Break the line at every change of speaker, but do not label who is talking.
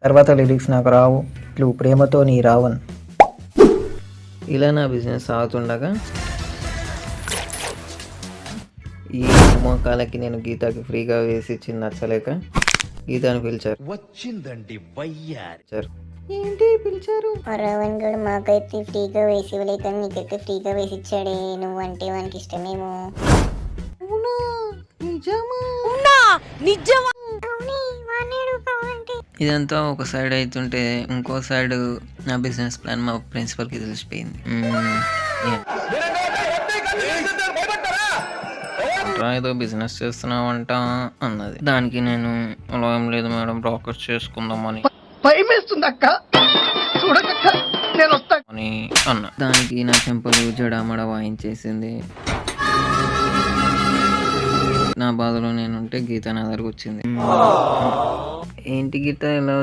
తర్వాత లిరిక్స్ నాకు రావు, ఇట్లు ప్రేమతో నీ రావణ్. ఇలా నా బిజినెస్ సాగుతుండగా ఈ మోకాలకి నేను గీతకి ఫ్రీగా వేసి ఇచ్చింది నచ్చలేక గీతను పిలిచారు.
వచ్చిందండి వయ్యారి.
ఏంటి పిలిచారు?
రావణ్ గడు మాకైతే ఫ్రీగా వేసి ఇవ్వలేక నీకైతే ఫ్రీగా వేసి ఇచ్చాడే, నువ్వంటే వానికి ఇష్టమేమో.
అవునా? నిజమా?
అవునే, వాడినేడు కావాలంటే.
ఇదంతా ఒక సైడ్ అవుతుంటే ఇంకో సైడ్ నా బిజినెస్ ప్లాన్ మా ప్రిన్సిపల్కి తెలిసిపోయింది. ఏదో బిజినెస్ చేస్తున్నావంట అన్నది. దానికి నేను అలా ఏం లేదు మేడం, బ్రోకర్స్ చేసుకుందామని అని అన్నా. దానికి నా చెంపలు జడామడ వాయించేసింది. నా బాధలో నేనుంటే గీత నా దగ్గరకు వచ్చింది. ఏంటి గీత ఇలా